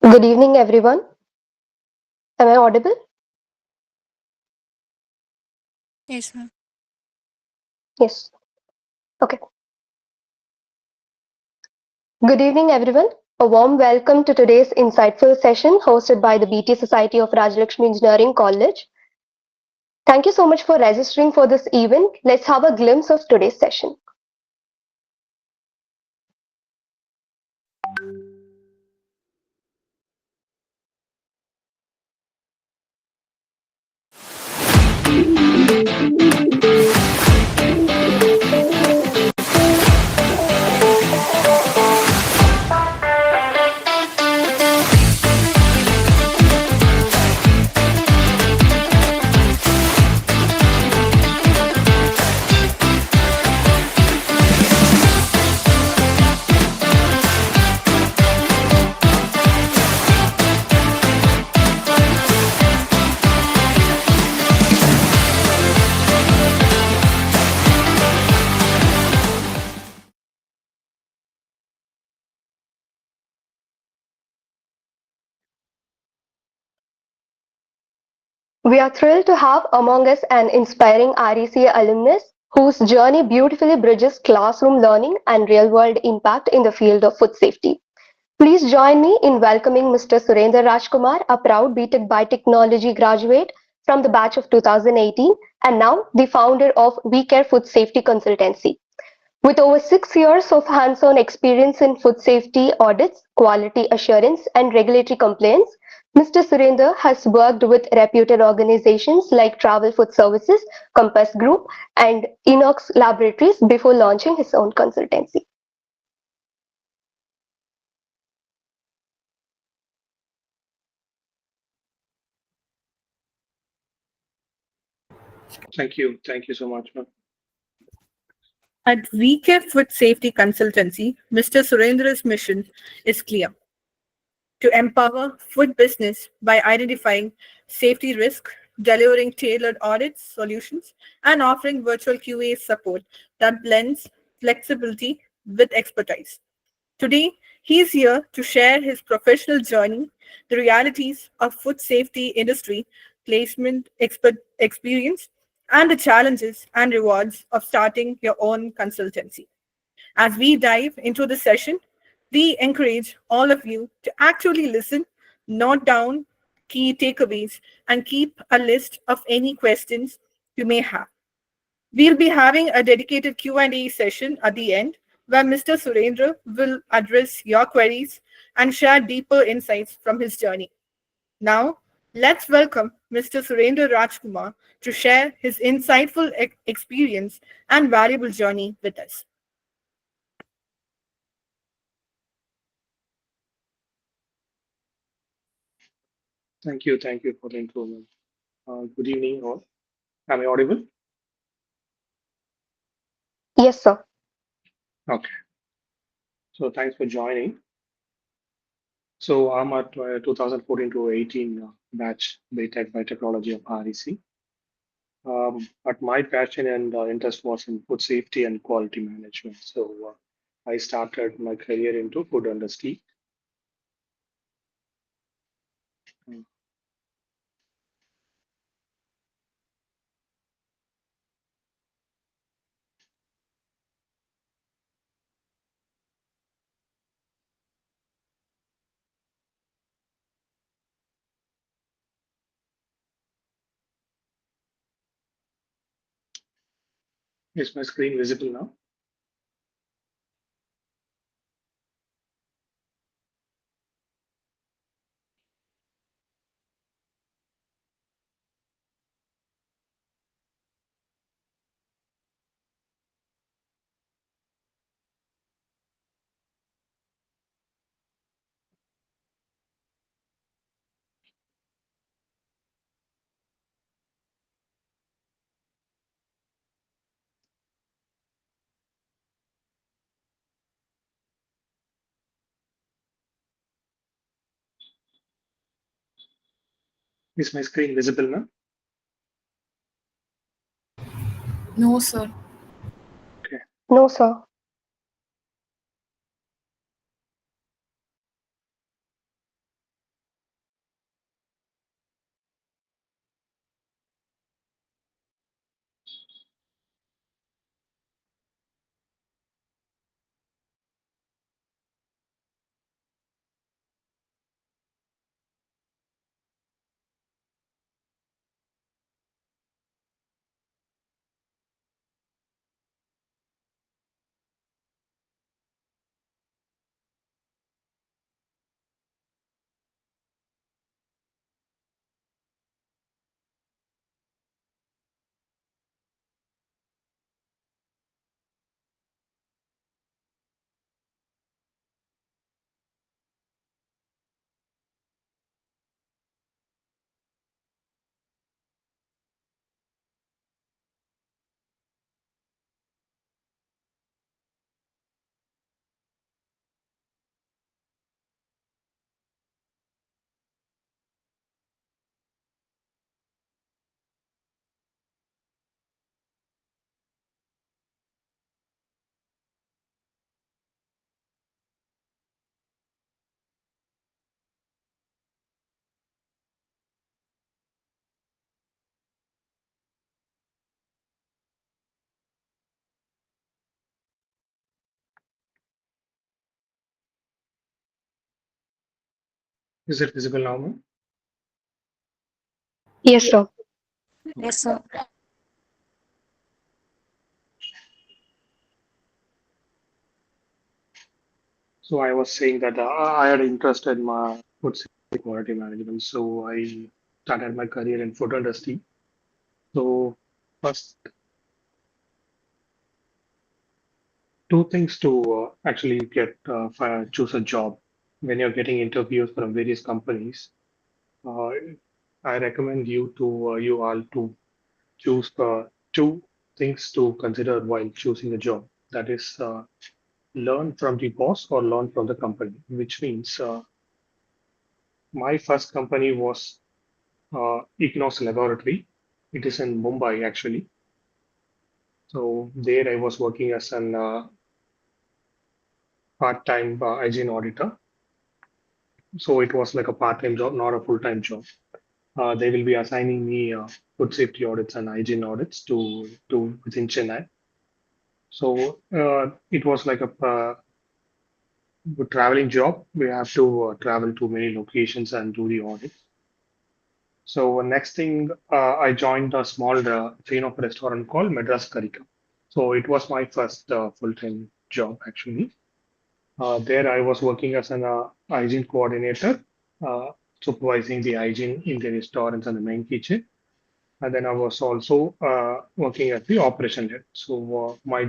Good evening, everyone. Am I audible? Yes, ma'am. Yes. Okay. Good evening, everyone. A warm welcome to today's insightful session hosted by the BT Society of Rajalakshmi Engineering College. Thank you so much for registering for this event. Let's have a glimpse of today's session. We are thrilled to have among us an inspiring RECA alumnus whose journey beautifully bridges classroom learning and real-world impact in the field of food safety. Please join me in welcoming Mr. Surendra Rajkumar, a proud BTech Biotechnology graduate from the batch of 2018 and now the founder of We Care Food Safety Consultancy. With over 6 years of hands-on experience in food safety audits, quality assurance, and regulatory compliance, Mr. Surendra has worked with reputed organizations like Travel Food Services, Compass Group, and Inox Laboratories before launching his own consultancy. Thank you. Thank you so much, ma'am. At VCare Food Safety Consultancy, Mr. Surendra's mission is clear: to empower food business by identifying safety risk, delivering tailored audit solutions, and offering virtual QA support that blends flexibility with expertise. Today, he is here to share his professional journey, the realities of food safety industry, placement experience, and the challenges and rewards of starting your own consultancy. As we dive into the session, we encourage all of you to actually listen, note down key takeaways, and keep a list of any questions you may have. We'll be having a dedicated Q&A session at the end where Mr. Surendra will address your queries and share deeper insights from his journey. Now, let's welcome Mr. Surendra Rajkumar to share his insightful experience and valuable journey with us. Thank you. Thank you for the intro, ma'am. Good evening, all. Am I audible? Yes, sir. Okay. So thanks for joining. So I'm at 2014 to 18 batch BTech Biotechnology of REC. But my passion and interest was in food safety and quality management. So I started my career into food industry. Is my screen visible now? Is my screen visible now? No, sir. Okay. No, sir. Is it visible now, ma'am? Yes, sir. Yes, sir. So I was saying that I had interest in my food safety quality management. So I started my career in food industry. So first, two things to actually get choose a job when you're getting interviews from various companies. Uh, I recommend you all to choose two things to consider while choosing a job. That is, learn from the boss or learn from the company. Which means my first company was Ignos Laboratory. It is in Mumbai actually. So there I was working as an part-time hygiene auditor. So it was like a part-time job, not a full-time job. They will be assigning me food safety audits and hygiene audits to within Chennai. So it was like a traveling job. We have to travel to many locations and do the audit. So next thing, I joined a small chain of restaurant called Madras Karika. So it was my first full-time job actually. There I was working as an hygiene coordinator, uh, supervising the hygiene in the restaurants and the main kitchen. And then I was also working at the operation head. So my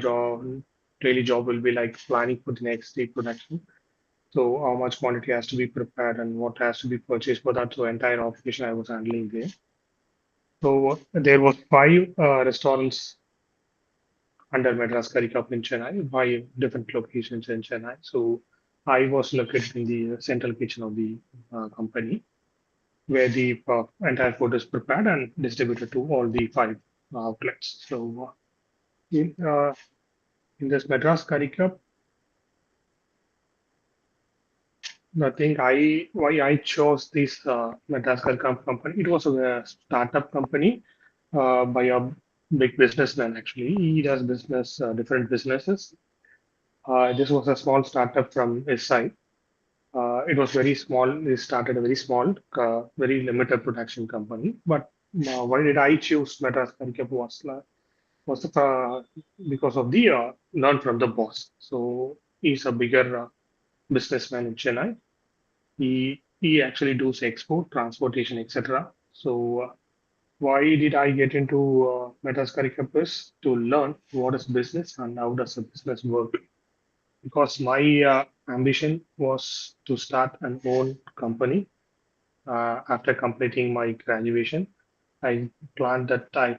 daily job will be like planning for the next day production. So how much quantity has to be prepared and what has to be purchased for that. So entire operation I was handling there. So there was five restaurants under Madras Curry Cup in Chennai, five different locations in Chennai. So I was located in the central kitchen of the company, where the entire food is prepared and distributed to all the five outlets. So in this Madras Curry Cup, the thing I why I chose this Madras Curry Cup company, it was a startup company by a big businessman actually. He does business, different businesses. This was a small startup from his side. It was very small. They started a very small, very limited production company. But why did I choose Madras Karikap was because of the learn from the boss. So he's a bigger businessman in Chennai. He actually does export, transportation, etc. So why did I get into Madras Karikap is to learn what is business and how does a business work, because my ambition was to start an own company after completing my graduation. I planned that I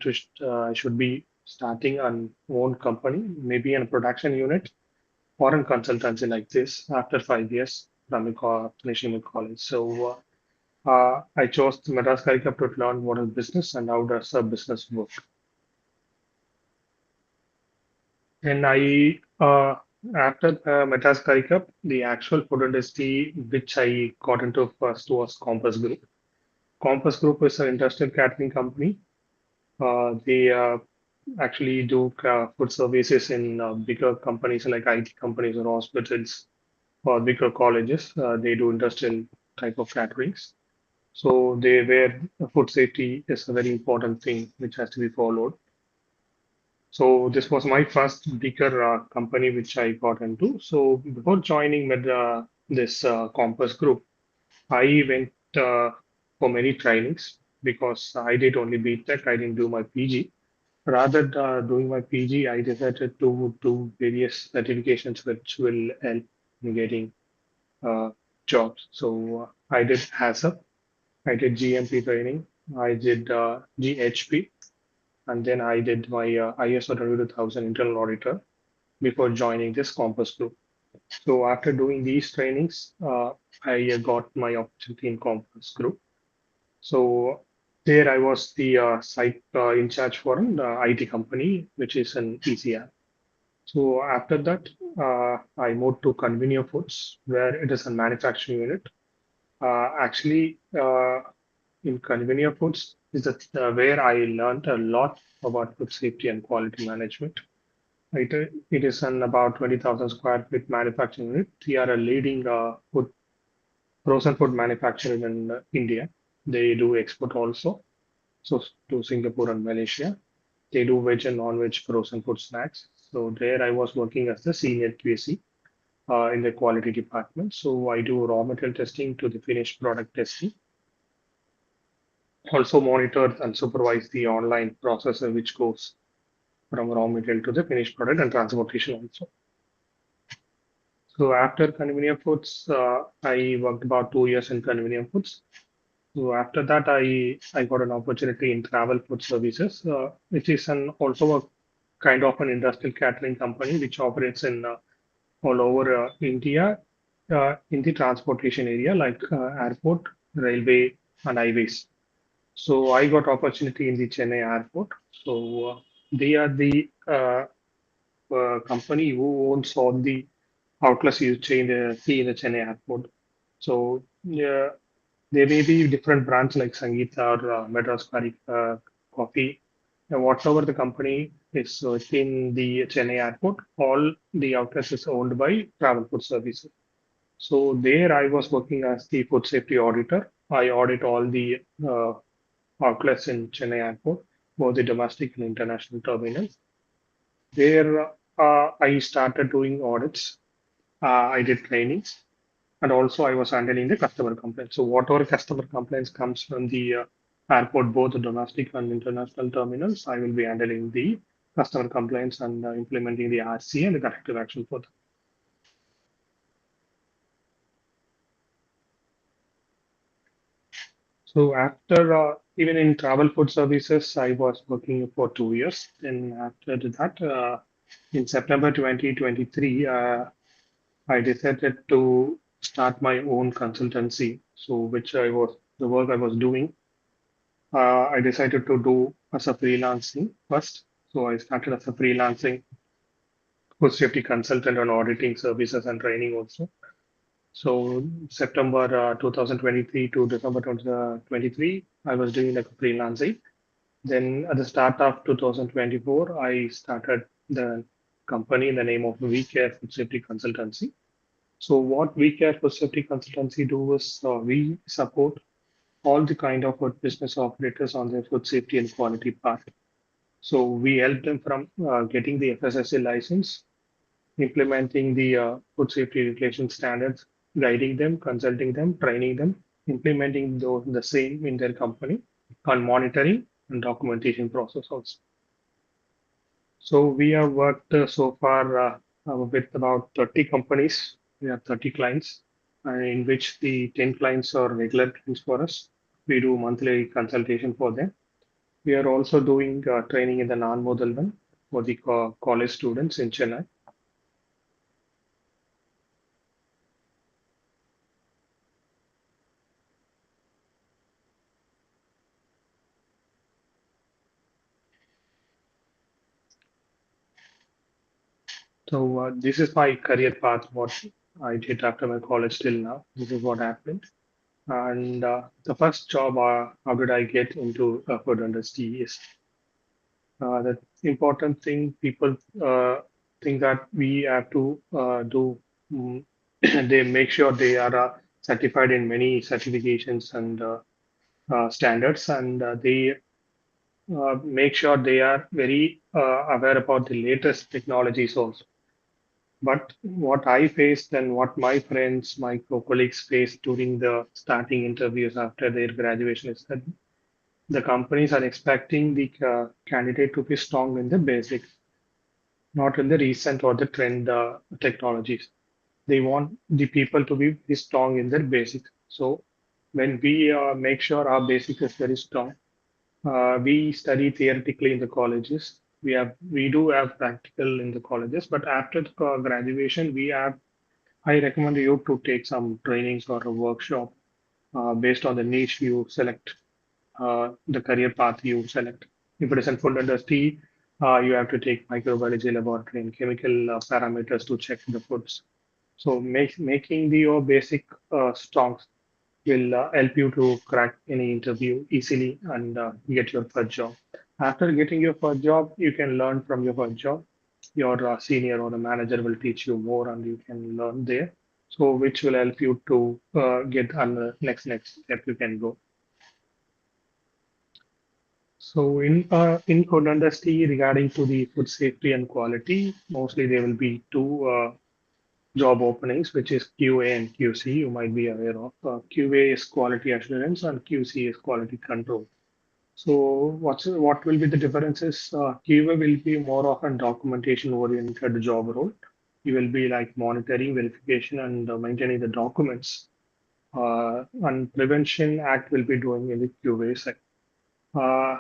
should be starting an own company, maybe in a production unit or in consultancy like this after 5 years from finishing my college. So I chose the Madras Curriculum to learn what is business and how does a business work. And after Metas Curricup, the actual food industry which I got into first was Compass Group. Compass Group is an industrial catering company. They actually do food services in bigger companies like IT companies or hospitals or bigger colleges. They do industrial type of caterings. So they where food safety is a very important thing which has to be followed. So this was my first bigger company which I got into. So before joining with this Compass Group, I went for many trainings because I did only BTech. I didn't do my PG. Rather than doing my PG, I decided to do various certifications which will help in getting uh, jobs. So I did HACCP, I did GMP training, I did GHP, and then I did my ISO 22000 internal auditor before joining this Compass Group. So after doing these trainings, I got my opportunity in Compass Group. So there I was the site in charge for an IT company, which is an ECR. So after that, I moved to Convenio Foods, where it is a manufacturing unit. Actually, in Convenio Foods is where I learned a lot about food safety and quality management. It is an about 20,000 square feet manufacturing unit. We are a leading food frozen food manufacturer in India. They do export also, so to Singapore and Malaysia. They do veg and non-veg frozen food snacks. So there I was working as the senior QC in the quality department. So I do raw material testing to the finished product testing. Also monitor and supervise the online processor which goes from raw material to the finished product and transportation also. So after Convenience Foods, I worked about 2 years in Convenience Foods. So after that, I got an opportunity in Travel Food Services, which is an also a kind of an industrial catering company which operates in all over India in the transportation area like airport, railway, and highways. So I got opportunity in the Chennai airport. So they are the company who owns all the outlets you see in the Chennai airport. So yeah, there may be different brands like Sangeeta or Madras Coffee. Whatever the company is in the Chennai airport, all the outlets is owned by Travel Food Services. So there I was working as the food safety auditor. I audit all the outlets in Chennai airport, both the domestic and international terminals. There I started doing audits. I did trainings, and also I was handling the customer complaints. So whatever customer complaints comes from the airport, both the domestic and international terminals, I will be handling the customer complaints and implementing the RC and the corrective action for them. So after even in travel food services, I was working for 2 years. Then after that, in September 2023, I decided to start my own consultancy. So which I was the work I was doing I decided to do as a freelancing first. So I started as a freelancing food safety consultant on auditing services and training also. So September 2023 to December 2023, I was doing like freelancing. Then at the start of 2024, I started the company in the name of We Care Food Safety Consultancy. So what We Care Food Safety Consultancy do is we support all the kind of food business operators on their food safety and quality path. So we help them from getting the FSSA license, implementing the food safety regulation standards, guiding them, consulting them, training them, implementing the same in their company, on monitoring and documentation process also. So we have worked so far with about 30 companies. We have 30 clients, in which the 10 clients are regular clients for us. We do monthly consultation for them. We are also doing training in the non-modal one for the college students in Chennai. So this is my career path, what I did after my college till now. This is what happened. And the first job, how did I get into food industry is the important thing. People think that we have to do. They make sure they are certified in many certifications and standards, and they make sure they are very aware about the latest technologies also. But what I faced and what my friends, my colleagues faced during the starting interviews after their graduation is that the companies are expecting the candidate to be strong in the basics, not in the recent or the trend technologies. They want the people to be very strong in their basics. So when we make sure our basic is very strong, we study theoretically in the colleges. We do have practical in the colleges, but after the graduation, we have. I recommend you to take some trainings or a workshop based on the niche you select, the career path you select. If it is in food industry, you have to take microbiology laboratory and chemical parameters to check the foods. So making your basic strong will help you to crack any interview easily and get your first job. After getting your first job, you can learn from your first job. Your senior or the manager will teach you more and you can learn there. So which will help you to get on the next step you can go. So in food industry regarding to the food safety and quality, mostly there will be two job openings, which is QA and QC. You might be aware of. QA is quality assurance and QC is quality control. So what will be the differences? QA will be more of a documentation oriented job role. You will be like monitoring, verification, and maintaining the documents. And Prevention Act will be doing in the QA side. Uh,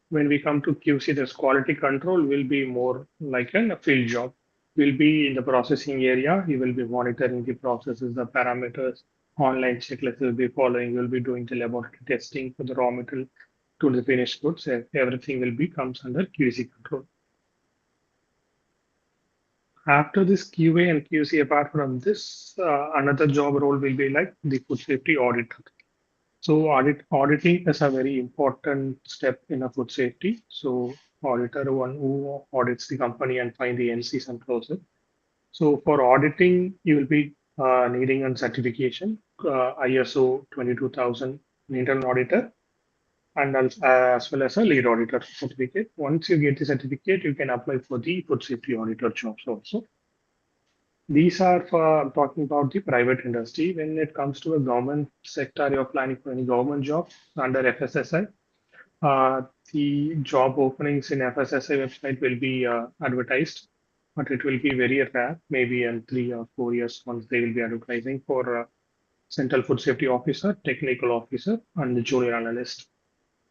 when we come to QC, this quality control will be more like a field job. Will be in the processing area. You will be monitoring the processes, the parameters, online checklist will be following. You will be doing the laboratory testing for the raw material to the finished goods. Everything will be comes under QC control. After this QA and QC, apart from this, another job role will be like the food safety auditor. So auditing is a very important step in a food safety. So auditor one who audits the company and find the NCs and close. So for auditing, you will be needing a certification, ISO 22000 internal auditor, and as well as a lead auditor certificate. Once you get the certificate, you can apply for the food safety auditor jobs also. These are for talking about the private industry. When it comes to a government sector, you're planning for any government job under FSSI. Uh, the job openings in FSSI website will be advertised, but it will be very rare, maybe in 3 or 4 years once they will be advertising for Central Food Safety Officer, Technical Officer, and the Junior Analyst.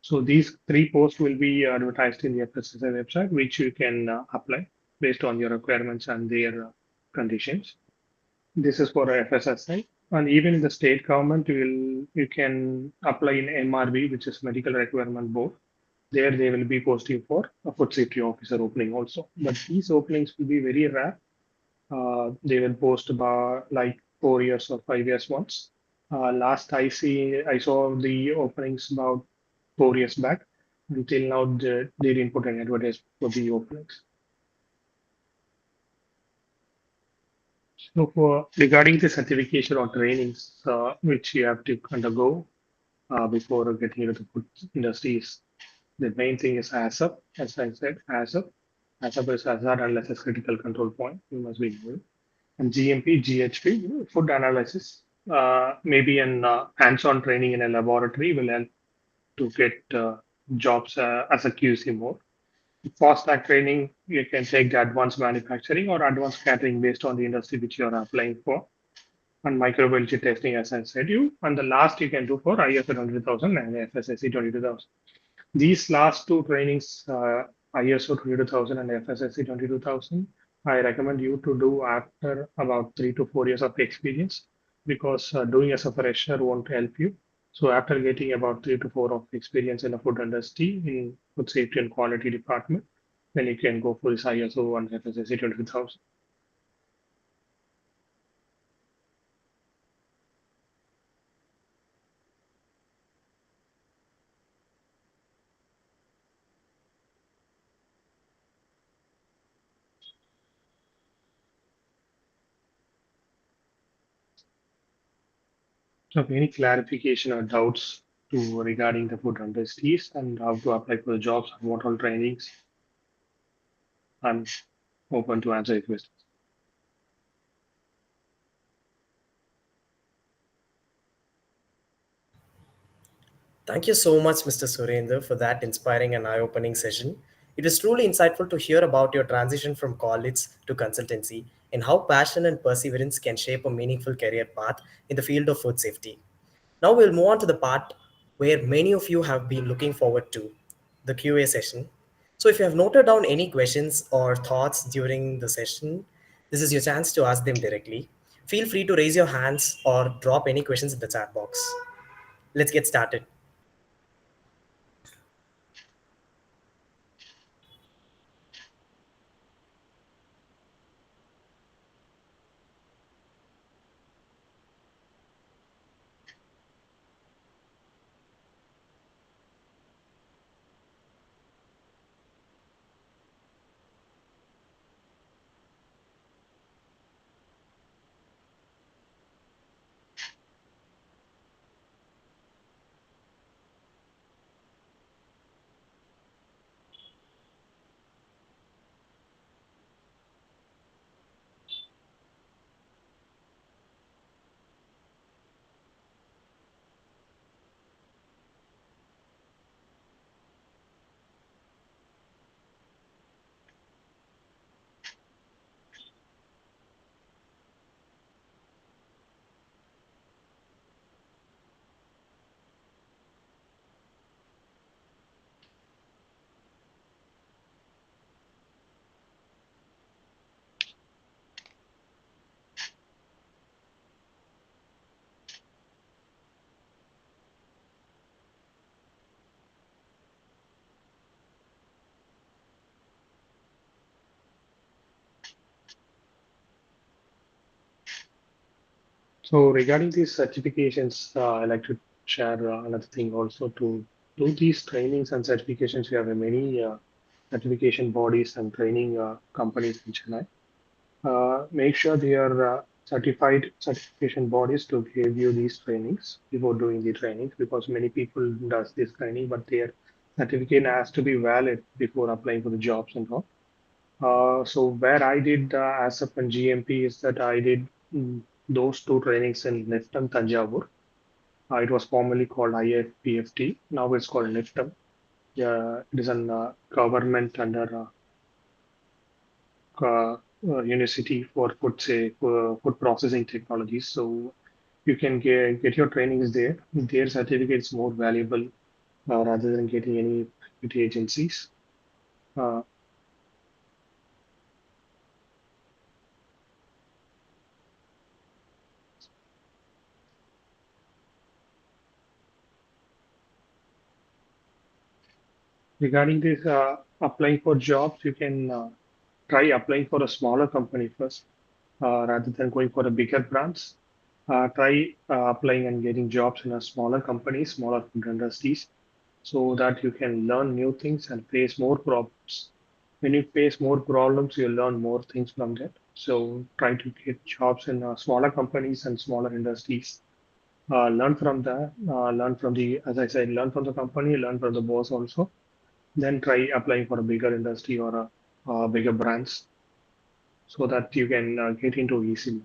So these three posts will be advertised in the FSSI website, which you can apply based on your requirements and their conditions. This is for FSSI. And even in the state government, you can apply in MRB, which is Medical Requirement Board. There they will be posting for a food safety officer opening also. But these openings will be very rare. They will post about like 4 years or 5 years once. Last I saw the openings about 4 years back. Until now, they didn't put any advertisement for the openings. So for regarding the certification or trainings which you have to undergo before getting into the food industries, the main thing is HACCP, as I said, HACCP. HACCP is hazard analysis critical control point. You must be knowing. And GMP, GHP, food analysis. Maybe an hands-on training in a laboratory will help to get jobs as a QC more. Fast track training, you can take the advanced manufacturing or advanced catering based on the industry which you are applying for. And microbiology testing, as I said you. And the last you can do for ISO 20000 and FSSC 22000. These last two trainings, ISO 22000 and FSSC 22000, I recommend you to do after about 3 to 4 years of experience because doing as a fresher won't help you. So after getting about 3 to 4 of experience in the food industry in food safety and quality department, then you can go for this ISO and FSSC 22000. So any clarification or doubts to regarding the food industries and how to apply for the jobs and what all trainings, I'm open to answer your questions. Thank you so much, Mr. Surendra, for that inspiring and eye opening session. It is truly insightful to hear about your transition from college to consultancy and how passion and perseverance can shape a meaningful career path in the field of food safety. Now we'll move on to the part where many of you have been looking forward to, the QA session. So if you have noted down any questions or thoughts during the session, this is your chance to ask them directly. Feel free to raise your hands or drop any questions in the chat box. Let's get started. So regarding these certifications, I like to share another thing also. To do these trainings and certifications, we have many certification bodies and training companies in Chennai. Make sure they are certified certification bodies to give you these trainings before doing the trainings, because many people does this training, but their certificate has to be valid before applying for the jobs and all. So where I did ASAP and GMP is that I did those two trainings in Niftam Tanjavur. It was formerly called IFPFT. Now it's called Niftam. Yeah, it is an government under university for food processing technologies. So you can get your trainings there. Their certificate is more valuable rather than getting any private agencies. Uh, Regarding this applying for jobs, you can try applying for a smaller company first rather than going for a bigger branch. Try applying and getting jobs in a smaller company, smaller food industries, so that you can learn new things and face more problems. When you face more problems, you learn more things from that. So try to get jobs in smaller companies and smaller industries. Learn from that. Learn from the, as I said, learn from the company, learn from the boss also. Then try applying for a bigger industry or a bigger branch so that you can get into easily.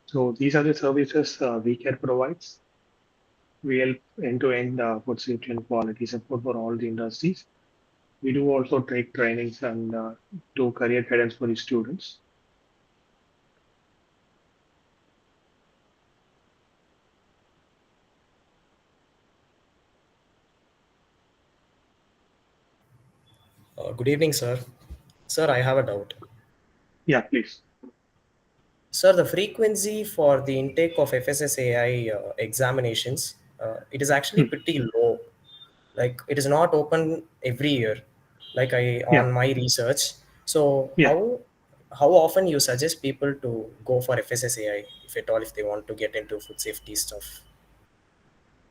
So these are the services WeCare provides. We help end-to-end food safety and quality support for all the industries. We do also take trainings and do career guidance for the students. Good evening, sir. Sir, I have a doubt. Yeah, please. Sir, the frequency for the intake of FSSAI examinations, it is actually Hmm. pretty low. Like it is not open every year, like I Yeah, on my research. So yeah. how often you suggest people to go for FSSAI, if at all, if they want to get into food safety stuff?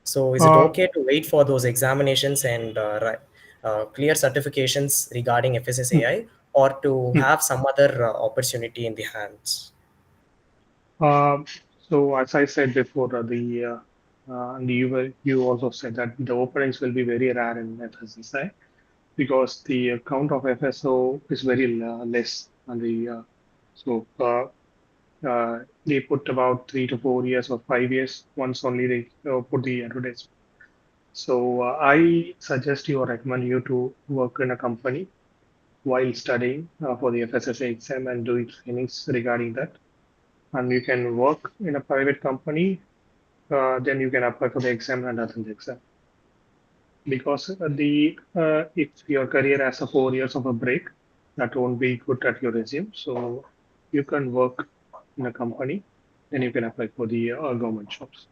So is it Uh, okay to wait for those examinations and clear certifications regarding hmm, FSSAI, or to hmm. have some other opportunity in the hands? Uh, so as I said before, and you also said that the openings will be very rare in FSSI because the count of FSO is very less, and they put about 3 to 4 years or 5 years once only they put the advertisement. So I suggest you or recommend you to work in a company while studying for the FSSA exam and do trainings regarding that. And you can work in a private company, then you can apply for the exam and attend the exam. Because the if your career has a 4 years of a break, that won't be good at your resume. So you can work in a company, then you can apply for the government jobs.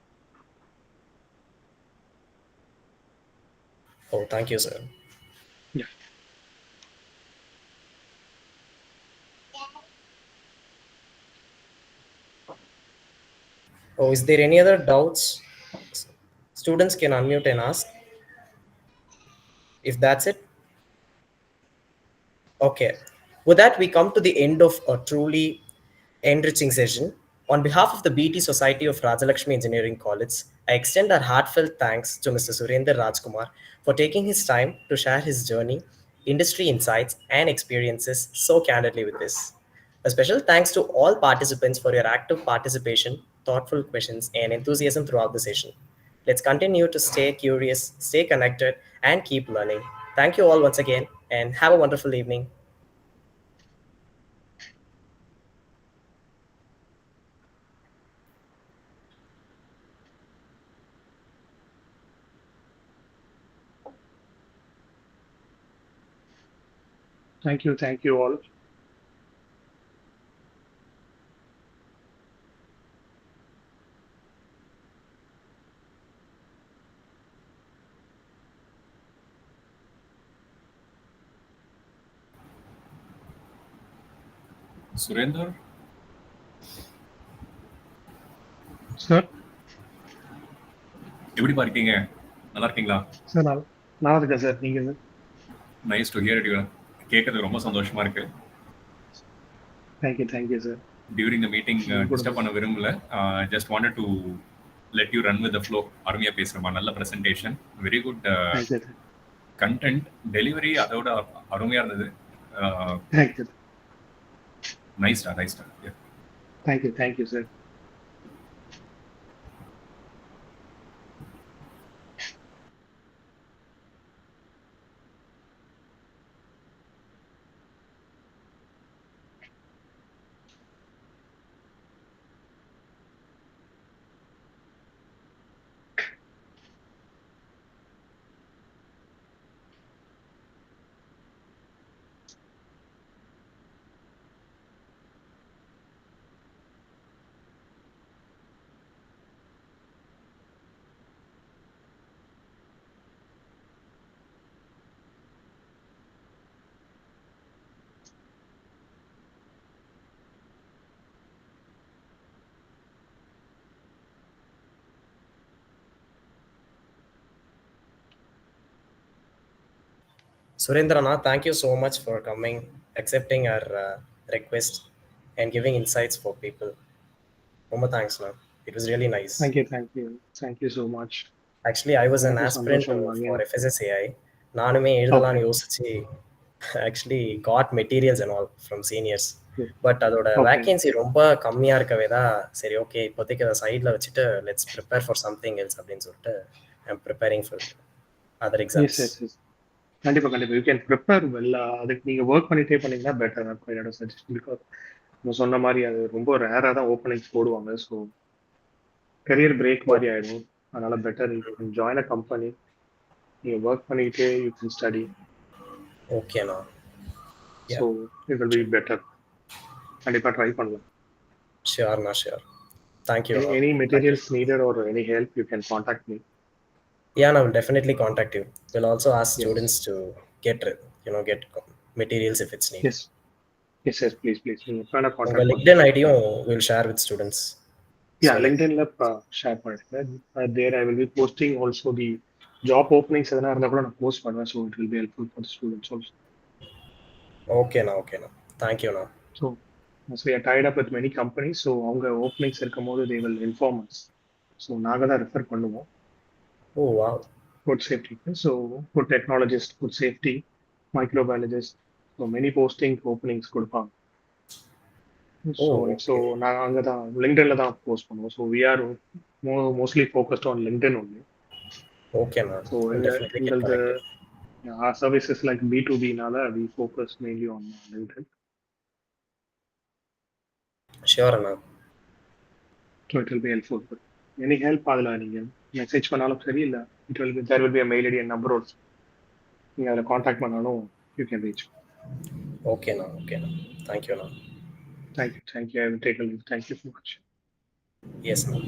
Oh, thank you, sir. Yeah. Oh, is there any other doubts? Students can unmute and ask. If that's it, okay. With that, we come to the end of a truly enriching session. On behalf of the BT Society of Rajalakshmi Engineering College, I extend our heartfelt thanks to Mr. Surender Rajkumar for taking his time to share his journey, industry insights, and experiences so candidly with us. A special thanks to all participants for your active participation, thoughtful questions, and enthusiasm throughout the session. Let's continue to stay curious, stay connected, and keep learning. Thank you all once again, and have a wonderful evening. Thank you all. Surendra, sir எப்படிப்பா இருக்கீங்க? நல்லா இருக்கீங்களா? Sir நல்லா இருக்கேன் sir. நீங்க sir? Nice to hear it. கேட்கறதுக்கு ரொம்ப சந்தோஷமா இருக்கு. Thank you sir. During the meeting disturb பண்ண விரும்பல. Just wanted to let you run with the flow. அருமையா பேசுறமா, நல்ல presentation, very good thank you sir. Content, delivery அதோட அருமையா இருந்தது. தேங்க்யூ நைஸ்டா. Thank you sir. Surendrana, thank you so much for coming, accepting our request, and giving insights for people. Oma thanks, man. It was really nice. Thank you so much. Actually, I was an எனக்கு aspirant சந்தோஷம் for again. FSSAI. நானுமே எழுதலாம்னு Okay. யோசிச்சு actually got materials and all from seniors. Good. But அதோட Okay. Vacancy ரொம்ப கம்மியா இருக்கவே தான் சரி ஓகே இப்போதைக்கு அதை சைடில் வச்சுட்டு let's prepare for something else அப்படின்னு சொல்லிட்டு I'm preparing for other Yes, exams. yes. கண்டிப்பா யூ கேன் ப்ரிப்பேர் வெல். அதுக்கு நீங்க ஒர்க் பண்ணிட்டே பண்ணீங்கன்னா பெட்டர். என்னோட சஜஷன். பிகாஸ் நம்ம சொன்ன மாதிரி அது ரொம்ப ரேரா தான் ஓப்பனிங்ஸ் போடுவாங்க. ஸோ கரியர் பிரேக் மாதிரி ஆயிடும். அதனால better you can join a company. நீங்க ஒர்க் பண்ணிக்கிட்டே யூ கேன் ஸ்டடி. ஓகேண்ணா. So it will be better. கண்டிப்பா ட்ரை பண்ணலாம். ஷியோர்ண்ணா, sure. Thank you. Any materials needed or any help you can contact me. Yeah, I will definitely contact you. We'll also ask Yes. students to get materials if it's needed. Yes, please. நீங்க எப்பனா உங்க contact LinkedIn ஐடியும் we'll share with students. Yeah, LinkedInல share பண்ணிருக்கேன். There I will be posting also the job openings எதனா இருந்தா கூட நான் போஸ்ட் பண்ணுவேன். So it will be helpful for the students also. ஓகேண்ணா. தேங்க்யூண்ணா. So we are tied up with many companies. So அவங்க openings இருக்கும்போது they will inform us. So நாங்க தான் ரெஃபர் பண்ணுவோம். ஓ wow. Food safety. So food technologist, food safety, microbiologist. So many posting openings கொடுப்பாங்க. So நான் அங்கே தான் லிங்க்டின்ல தான் போஸ்ட் பண்ணுவோம். So we are mostly focused on LinkedIn only. ஓகேண்ணா. ஸோ எங்களது சர்வீசஸ் லைக் B2Bனால we focus mainly on LinkedIn. Sure அண்ணா. So it will be helpful. Any help அதில் நீங்கள் மெசேஜ் பண்ணாலும் சரி, இல்லை there will be a mail ID and number also. நீங்கள் அதில் காண்டாக்ட் பண்ணாலும் யூ கேன் ரீச். ஓகேண்ணா. தேங்க்யூண்ணா. Thank you. I will take a leave. Thank you so much. Yes Anna.